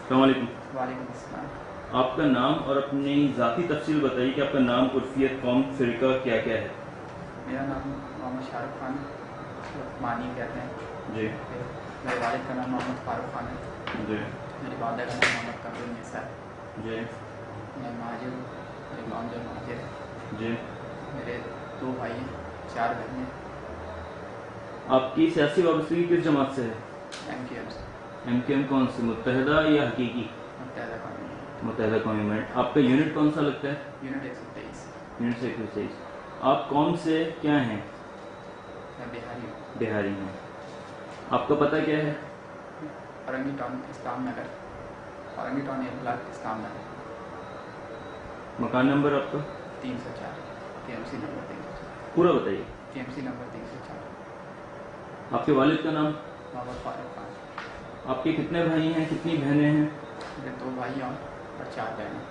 अस्सलाम वालेकुम। वालेकुम अस्सलाम। आपका नाम और अपनी ज़ाती तफसील बताइए कि आपका नाम, उर्फियत, कौम, फ़िरका क्या क्या है। मेरा नाम मोहम्मद शाहरुख खान मानी कहते हैं। जी मेरे वालिद का नाम मोहम्मद फारूक खान है। जी मेरी वालदा का नाम मोहम्मद कमरुन्निसा है। जी मैं महाजिर हूँ। मेरी मॉम जो महाजिर है। जी। मेरे 2 भाई हैं, 4 बहनें हैं। आपकी सियासी वाबस्तगी किस जमात से है? MQM से। MQM कौन सी, मुत्तहिदा या हकीकी? मुत्तहिदा कौमी। मुत्तहिदा कौमी यूनिट। आपका यूनिट कौन सा लगता है? यूनिट 123। यूनिट से 123। आप कौन से क्या हैं? मैं बिहारी हूँ। बिहारी हैं। आपका पता क्या है? औरंगी टाउन इस्लाम नगर, औरंगी टाउन एक ब्लॉक इस्लाम नगर, मकान नंबर आपका? 304, TMC नंबर 304, पूरा बताइए। TMC number 304। आपके वालिद का नाम? मोहम्मद फारूक खान। आपके कितने भाई हैं, कितनी बहनें हैं? मेरे 2 भाई और 4 बहनें।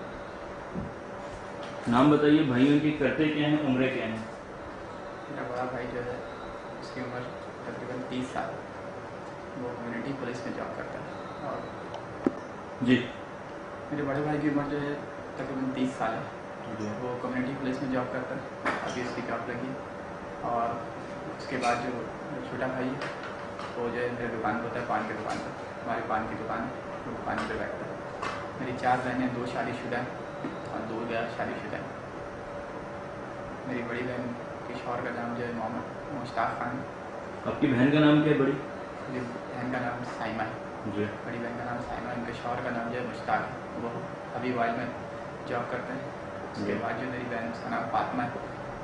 नाम बताइए। भाइयों की करते क्या हैं, उम्रें क्या हैं? मेरा बड़ा भाई जो है उसकी उम्र तकरीबन 30 साल, वो कम्युनिटी पुलिस में जॉब करता है। और जी मेरे बड़े भाई की उम्र जो है तकरीबन 30 साल है, जी वो कम्युनिटी पुलिस में जॉब करता है। अभी उसकी जॉब लगी। और उसके बाद जो छोटा भाई है वो जो है मेरे दुकान पर होता है, पान की दुकान पर। हमारी पान की दुकान है, वो दुकान पर बैठता है। मेरी 4 बहनें, 2 शादीशुदा हैं और 2 गैर शादीशुदा हैं। मेरी बड़ी बहन के शौहर का नाम जो है मोहम्मद मुश्ताक खान। आपकी बहन का नाम क्या है, बड़ी? मेरी बहन का नाम साइमा है। जी बड़ी बहन का नाम साइमा है। उनके शौहर का नाम जो है मुश्ताक है, वो अभी वाइल में जॉब करते हैं। उसके जी बाद जो मेरी बहन, उसका नाम फातिमा है,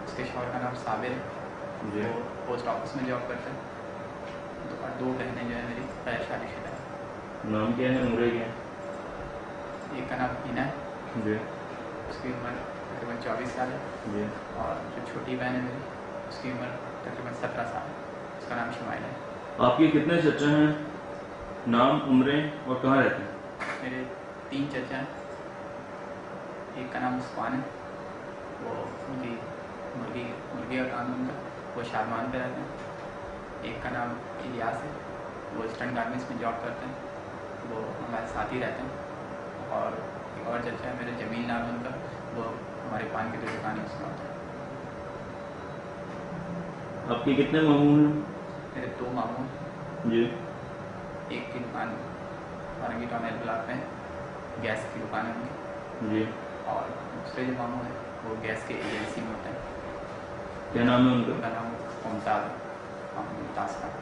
उसके शौहर का नाम साबिर है, जी। वो पोस्ट ऑफिस में जॉब करते हैं। और 2 बहनें जो है मेरी गैर शादीशुदा है। नाम क्या है, उम्र क्या है? एक का नाम हिना है, जी उसकी उम्र तकरीबन 24 साल है। जी। और जो छोटी बहन है मेरी, उसकी उम्र तकरीबन 17 साल है, उसका नाम शुमाइला है। आपके कितने चचा हैं? नाम, उम्रें और कहाँ रहते हैं? मेरे 3 चचा हैं। एक का नाम उस्मान है, वो उनकी मुर्गी का काम है उनका, वो शारमान पे रहते हैं। एक का नाम इलियास है, वो ईस्टर्न गारमेंट्स में जॉब करते हैं, वो हमारे साथ ही रहते हैं। और एक और चचा है मेरे, जमील नाम है उनका, वो हमारे पान की जो दुकान है उसमें होता है। आपके कितने मामू हैं? मेरे 2 मामू हैं। जी एक की दुकान औरंगी टाउन एल ब्लॉक में, गैस की दुकान है उनकी। जी। और दूसरे जो मामू हैं वो गैस के एजेंसी में होते हैं। क्या नाम है उनका? उनका नाम मुमताज़ है, मुमताज़ खान।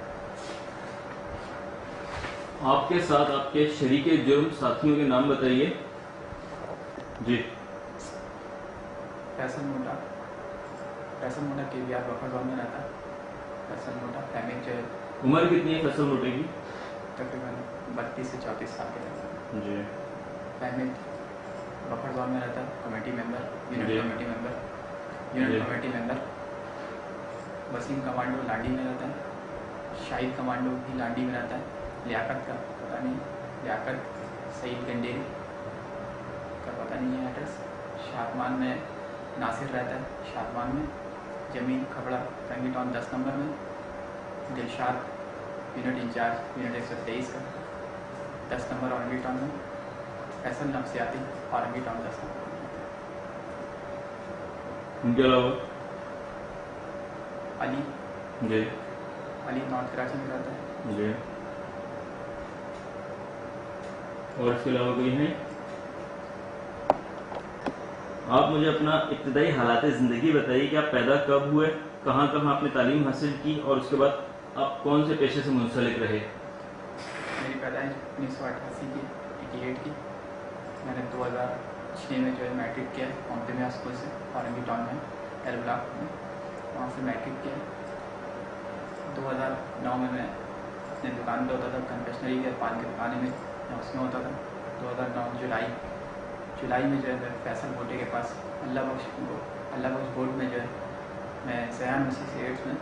आपके साथ आपके शरीके जुर्म साथियों के नाम बताइए। जी। फैसल मोटा KBR बफर जोन में रहता है। फैसल मोटा फैमिली जो है उम्र कितनी है फैसल मोटे की? तकरीबन 32 से 34 साल के रहता है। जी फैमिली बफर जोन में रहता है। कमेटी मेंबर, यूनिट जी कमेटी मेंबर, जी। Unit committee member. Waseem commando Landi में रहता है। शाहिद कमांडो भी लांडी में रहता है। लियाकत का पता नहीं, लियाकत सईद गंडेरी का पता नहीं है एड्रेस। शादमान में नासिर रहता है, शादमान में। जमीन खबड़ा रंगी टाउन 10 नंबर में। दिलशाद यूनिट इंचार्ज यूनिट 123 का 10 नंबर औरंगी टाउन में। फैसल नफसियाती औरंगी टाउन 10 नंबर में। उनके अलावा? अली जी नॉर्थ कराची में रहता है। जी। और इसके अलावा कोई है? आप मुझे अपना इब्तदाई हालात ज़िंदगी बताइए कि आप पैदा कब हुए, कहाँ कहाँ आपने तालीम हासिल की और उसके बाद आप कौन से पेशे से मुंसलिक रहे? मेरी पैदाइश 1988 की, 88 की। मैंने 2006 में जो है मैट्रिक किया मोहम्मद स्कूल से, औरंगी टाउन में एल ब्लॉक में, वहाँ से मैट्रिक किया। 2009 में मैं अपने दुकान पे होता था, कन्फेक्शनरी के पान की दुकान में, मैं उसमें होता था। 2009 जुलाई में जो है मैं फैसल भोटे के पास अल्लाह बख्श बोर्ड में जो है मैं सयान मसीह सेट्स में,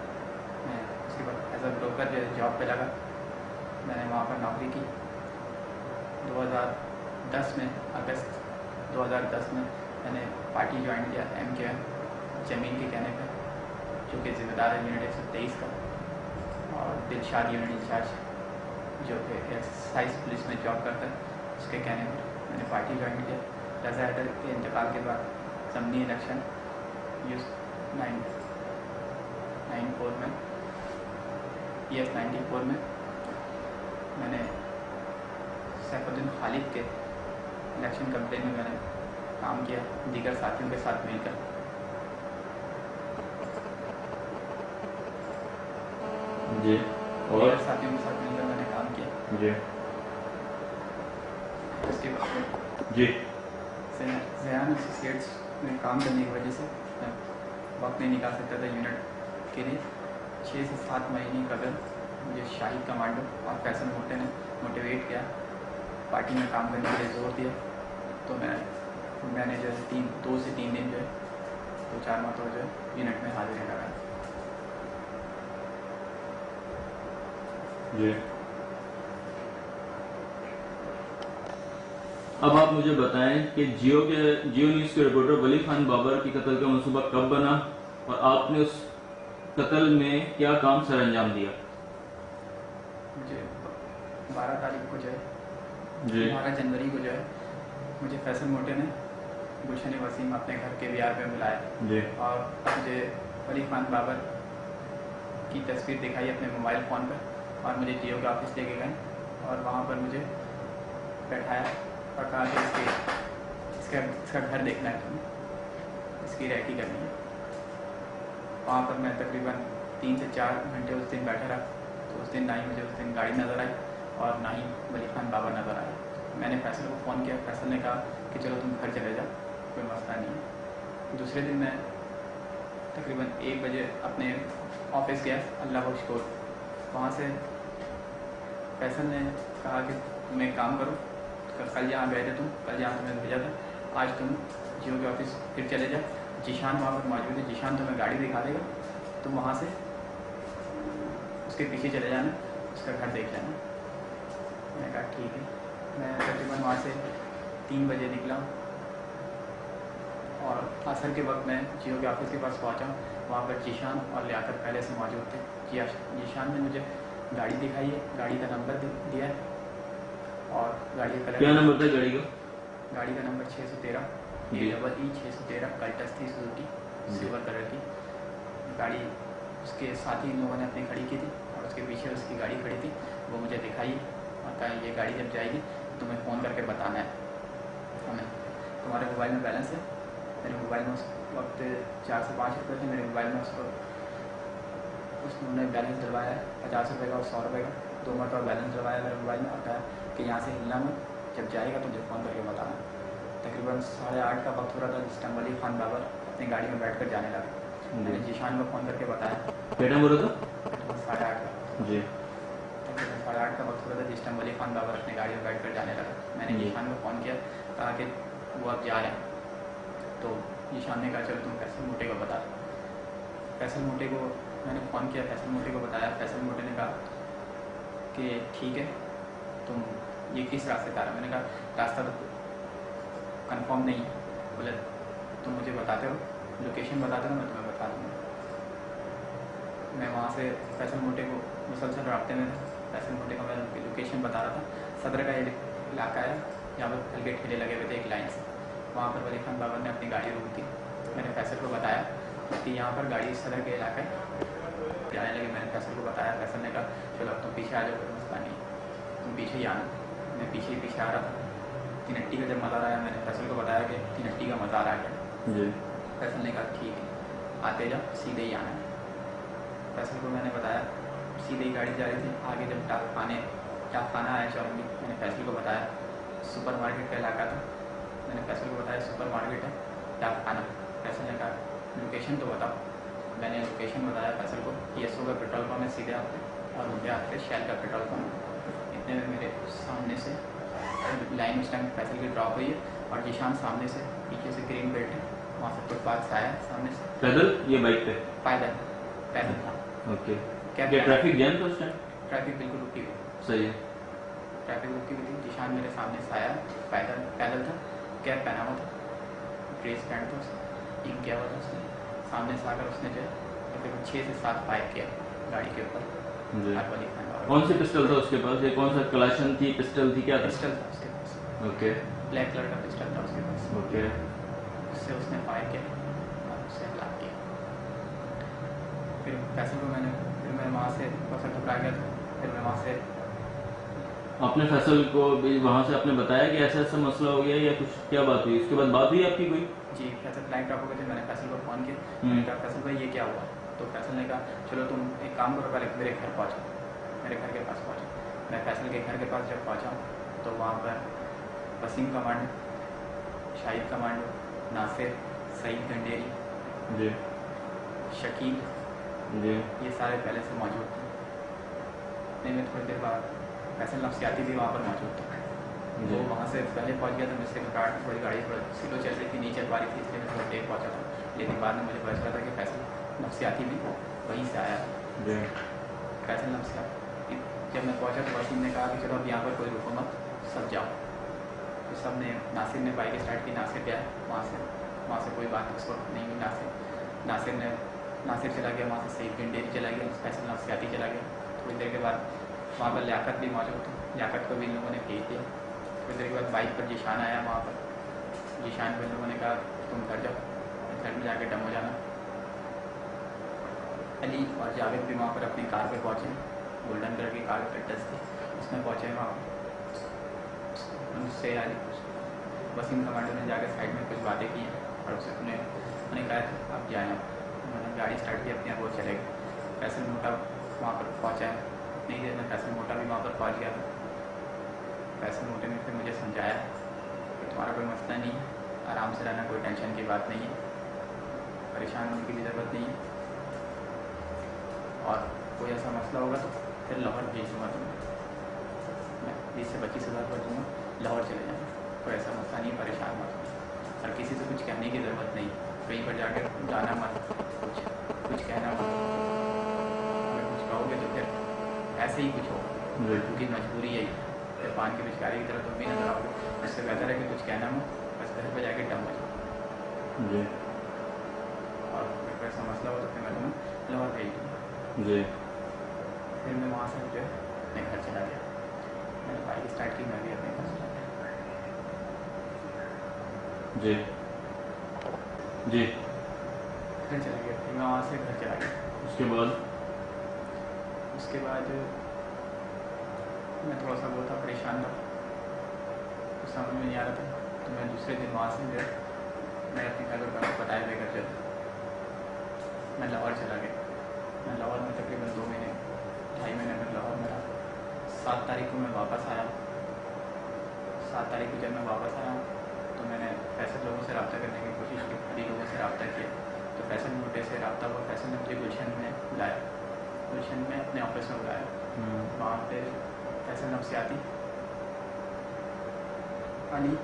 मैं उसके बाद एज अ ब्रोकर जो है जॉब पे लगा। मैंने वहाँ पर नौकरी की। 2010 में, अगस्त 2010 में मैंने पार्टी ज्वाइन किया MQM, जमीन के कहने पे, जो कि जिम्मेदार है यूनिट 123 का। और दिलशाद यूनिट इंचार्ज जो कि एक्साइज पुलिस में जॉब करता है, उसके कहने पर मैंने पार्टी ज्वाइन किया। रज़ा हैदर के इंतकाल के बाद ज़मनी इलेक्शन यूस 94 में EF 94 में मैंने सैफुद्दीन खालिद के इलेक्शन कैंपेन में मैंने काम किया दीगर साथियों के साथ मिलकर। जी। और दीगर साथियों के साथ मिलकर मैंने काम किया। जी उसके बाद जी ज़यान एसोसिएट्स में काम करने की वजह से मैं वक्त नहीं निकाल सकता था यूनिट के लिए। 6 से 7 महीने कबल मुझे शाहिद कमांडो और फैसल मोटे ने मोटिवेट किया, पार्टी में काम करने के लिए जोर दिया। तो मैंने जो है 2 से 3 दिन जो है 2-4 मरतबा जो है यूनिट में हाजिरी लगाई। जी। अब आप मुझे बताएं कि जियो न्यूज़ के रिपोर्टर वली खान बाबर की कत्ल का मंसूबा कब बना और आपने उस कत्ल में क्या काम सर अंजाम दिया? मुझे 12 तारीख को जो है जी 12 जनवरी को जो है मुझे फैसल मोटे ने गुलशन वसीम अपने घर के बिहार में बुलाया जी और मुझे वली खान बाबर की तस्वीर दिखाई अपने मोबाइल फ़ोन पर और मुझे जियो के ऑफिस लेके गए और वहाँ पर मुझे बैठाया और कहा कि इसका घर देखना है तुम्हें, इसकी रैकी करनी है। वहाँ पर मैं तकरीबन 3 से 4 घंटे उस दिन बैठा रहा। तो उस दिन ना ही मुझे उस दिन गाड़ी नज़र आई और ना ही वली खान बाबर नज़र आया। मैंने फैसल को फ़ोन किया, फैसल ने कहा कि चलो तुम घर चले जाओ, कोई मसला नहीं है। दूसरे दिन मैं तकरीबन 1 बजे अपने ऑफिस गया अल्लाह बख्श कोर्ट। वहाँ से फैसल ने कहा कि तुम एक काम करो, कल यहाँ गए थे तुम, कल यहाँ तुम्हें भेजा था, आज तुम जियो के ऑफिस फिर चले जाओ। जीशान वहाँ पर मौजूद है, जीशान तुम्हें गाड़ी दिखा देगा, तुम वहाँ से उसके पीछे चले जाना, उसका घर देख लेना। मैंने कहा ठीक है। मैं तकरीबन वहाँ से 3 बजे निकला और असर के वक्त मैं जियो के ऑफिस के पास पहुँचा। वहाँ पर जीशान और लियाकत पहले से मौजूद थे। जीशान ने मुझे गाड़ी दिखाई है, गाड़ी का नंबर दिया है और गाड़ी का कलर, क्या नंबर था गाड़ी का? गाड़ी का नंबर 613 AEE 613 कल्टस थी सुजुकी सिल्वर कलर की गाड़ी। उसके साथ ही लोगों ने अपनी खड़ी की थी और उसके पीछे उसकी गाड़ी खड़ी थी। वो मुझे दिखाई और कहा ये गाड़ी जब जाएगी तुम्हें फ़ोन करके बताना है हमें, तुम्हारे मोबाइल में बैलेंस है। मेरे मोबाइल में उस वक्त 4 से 5 रुपये थे मेरे मोबाइल में। उसने बैलेंस डलवाया 50 रुपये का और 100 रुपये का, 2 मरतबा बैलेंस डलवाया मेरे मोबाइल में और कहा कि यहाँ से हिलना मत, जब जाएगा तो मुझे फ़ोन करके बताना। तकरीबन 8:30 का वक्त हो रहा था जिस टाइम वली खान बाबर अपनी गाड़ी में बैठकर जाने लगा। मैंने जीशान को फ़ोन करके बताया। क्या टाइम हो रहा था? तकरीबन 8:30 का जी तकरीबन 8:30 का वक्त हो रहा था जिस टाइम वली खान बाबर अपनी गाड़ी में बैठकर जाने लगा। मैंने जीशान को फ़ोन किया, कहा कि वो अब जा रहे हैं। तो जीशान ने कहा चलो तुम फैसल मोटे को बता दो। फैसल मोटे को मैंने फ़ोन किया, फैसल मोटे को बताया। फैसल मोटे ने कहा कि ठीक है, तुम ये किस रास्ते का रहा? मैंने कहा रास्ता तो कंफर्म नहीं है। बोले तुम मुझे बताते हो, लोकेशन बताते हो, मैं तुम्हें बता दूँगा। मैं वहाँ से फैसल मोटे को मुसलसल रास्ते में फैसल मोटे को मैं उनकी लोकेशन बता रहा था। सदर का इलाका है जहाँ पर हल्के ठेले लगे हुए थे एक लाइन से। वहाँ पर वली खान बाबर ने अपनी गाड़ी रोक दी। मैंने फैसल को बताया कि यहाँ पर गाड़ी सदर के इलाका है, जाने लगे। मैंने फैसल को बताया, फैसल ने कहा चलो अब तुम पीछे आ जाओ, कोई मसला नहीं, तुम पीछे ही आना। मैं पीछे आ रहा था। तिनट्टी का जब मज़ार आया मैंने फैसल को बताया कि तिनट्टी का मज़ार आ गया। जी फैसल ने कहा ठीक है, आते जाओ, सीधे ही आना है। फैसल को मैंने बताया, सीधे ही गाड़ी जा रही थी। आगे जब टापखाना आया चौरंगी, मैंने फैसल को बताया सुपर मार्केट का इलाका था। मैंने फैसल को बताया सुपर मार्केट है टापखाना। फैसल ने कहा लोकेशन तो बताओ। मैंने लोकेशन बताया फैसल को, ESO का पेट्रोल पम्प है सीधे आते और मुझे आते शेल का पेट्रोल पम्प। इतने में मेरे सामने से लाइन उस टाइम फैसल की ड्रॉप हुई है और जीशान सामने से पीछे से ग्रीन बेल्ट है, वहाँ से फुटपाथ से आया सामने से। पैदल ये बाइक पे? पैदल था। ओके। क्या ट्रैफिक जैम था उस टाइम? ट्रैफिक बिल्कुल रुकी हुई, सही है। ट्रैफिक रुकी हुई थी। जीशान मेरे सामने से आया, पैदल था, कैप पहना हुआ था, ड्रेस पैंट था, इंक किया हुआ था उसने। सामने से आकर उसने जो है तकरीबन 6 से 7 फायर किया गाड़ी के ऊपर। जी। कौन सी पिस्टल था उसके पास? ये कौन सा कलाशन थी, पिस्टल थी, क्या था? पिस्टल था उसके पास। ओके ब्लैक कलर का पिस्टल था उसके पास। ओके उससे उसने फायर किया और उससे हलाक किया। फिर फैसल को फिर मैं वहाँ से थोड़ा सा घबरा गया था। फिर मैं वहाँ से आपने फैसल को भी वहाँ से आपने बताया कि ऐसा ऐसा मसला हो गया या कुछ क्या बात हुई? उसके बाद बात हुई आपकी कोई? जी फैसल फ्लाइंग ड्रॉप हो गए थे। मैंने फैसल को फ़ोन किया, हम्म। मैंने कहा फैसल भाई ये क्या हुआ? तो फैसल ने कहा चलो तुम एक काम करो, पहले मेरे घर पहुँचो, मेरे घर के पास पहुँचो। मैं फैसल के घर के पास जब पहुँचा तो वहाँ पर वसीम कमांडो, शाहिद कमांडो, नासिर, सईद गंडेरी, जी शकील, जी ये सारे पहले से मौजूद थे। नहीं मैं थोड़ी देर बाद फैसल नफ्सियाती भी वहाँ पर मौजूद था। जी वो वहाँ से पहले पहुँच गया था, मुझसे घबराहट, थोड़ी गाड़ी थोड़ा स्लो चल रही थी, नहीं चल पा रही थी, इसलिए मैं थोड़ा देर पहुँचा था। लेकिन बाद में मुझे पता चला था कि फैसल नफ्सियाती भी वहीं से आया। जी फैसल नफ्सियाती जब मैं पहुँचा तो वसीम ने कहा कि चलो अब यहाँ पर कोई रुको मत, सब जाओ। तो सब ने, नासिर ने बाइक स्टार्ट की, नासिर गया वहाँ से कोई बात उस वक्त नहीं हुई। नासिर चला गया वहाँ से, सईद गंडेरी चला गया, फैसल नफ्सियाती चला गया। थोड़ी देर के बाद वहाँ पर लियाकत भी मौजूद थी, लियाकत को भी इन लोगों ने भेज दिया। थोड़ी देर के बाद बाइक पर जीशान आया वहाँ पर। जीशान को इन लोगों ने कहा तुम घर जाओ, घर में जाके डम हो जाना। अली और जावेद भी वहाँ पर अपनी कार पे पहुँचे, गोल्डन कलर की कार टच थी, उसमें पहुँचे वहाँ पर। उनसे वसीम कमांडो ने जाकर साइड में कुछ बातें की और उससे उन्हें कहा आप जाएँ। उन्होंने गाड़ी स्टार्ट की, अपने आप वो चले गए। फैसल मोटा वहाँ पर पहुँचा है, नहीं देर में फैसल मोटा भी वहाँ पर पहुँच गया था। फैसल मोटे ने फिर मुझे समझाया कि तुम्हारा कोई मसला नहीं है, आराम से रहना, कोई टेंशन की बात नहीं है, परेशान होने की भी ज़रूरत नहीं है, और कोई ऐसा मसला होगा तो फिर लाहौर भेज दूँगा तुम्हें, मैं 20 से 25,000 रुपये दूँगा, लाहौर चले जाना, कोई ऐसा मसला नहीं, परेशान मत हो, और किसी से कुछ कहने की ज़रूरत नहीं, कहीं पर जाकर जाना मत, कुछ कहना मत, अगर कुछ कहोगे तो फिर ऐसे ही कुछ होगा, क्योंकि मजबूरी यही है। फिर पान की पिचकारी की तरह तुम भी नजर आओगे, इससे बेहतर है कि कुछ कहना मत, बस घर पर जाके डम हो जाओ। जी और अगर कोई ऐसा मसला हो तो फिर मैं तुम्हें लाहौर भेज दूँगा। जी फिर मैं वहाँ से जो है अपने घर चला गया। मैंने बाइक स्टार्ट की, मैं भी अपने घर चला गया। जी जी घर चला गया, फिर मैं वहाँ से घर चला गया। उसके बाद मैं थोड़ा सा वो था, परेशान था, कुछ समझ में नहीं आ रहा था। तो मैं दूसरे दिन वहाँ से जो है मैं अपने घर पर बताए हुए घर चला, मैं लाहौर चला गया। मैं लाहौर में तकरीबन 2 महीने, 2.5 महीने तक लाहौर में रहा। 7 तारीख को मैं वापस आया। 7 तारीख को जब मैं वापस आया तो मैंने फैसल लोगों से रब्ता करने की कोशिश की, अली लोगों से रब्ता किया। तो फैसल मोटे से रब्ता हुआ, फैसल ने मुझे गुलशन में बुलाया, गुलशन में अपने ऑफिस में बुलाया। वहाँ पे फैसल नफ्सियाती, अली,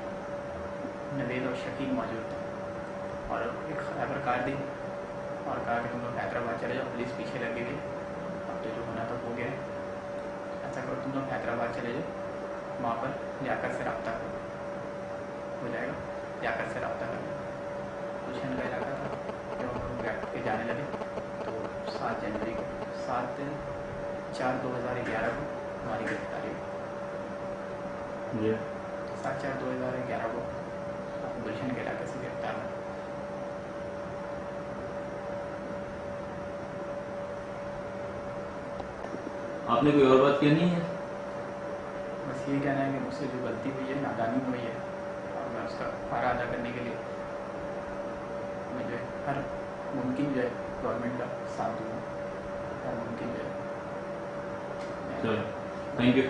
नवेद और शकील मौजूद थे, और एक खैबर कार दी और कहा कि तुम लोग हैदराबाद चले जाओ, पुलिस पीछे लगी हुई, अब तो जो होना था हो गया, ऐसा करो तुम लोग हैदराबाद चले जाओ, वहाँ पर लियाकत से रब्ता करो, हो जाएगा, लियाकत से रब्ता कर लो। गुलशन का इलाका था। जब हम लोग बैठ के जाने लगे तो 7 जनवरी को, 7/4/2011 को हमारी गिरफ्तारी हुई। जी 7/4/2011 को गुलशन के इलाके से गिरफ्तार हुआ। आपने कोई और बात कहनी है? बस ये कहना है कि मुझसे जो गलती हुई है, नादानी हुई है, और मैं उसका फारा अदा करने के लिए मुझे हर मुमकिन जो है गवर्नमेंट का साथ दूँगा, हर मुमकिन जो है। चलो, थैंक यू।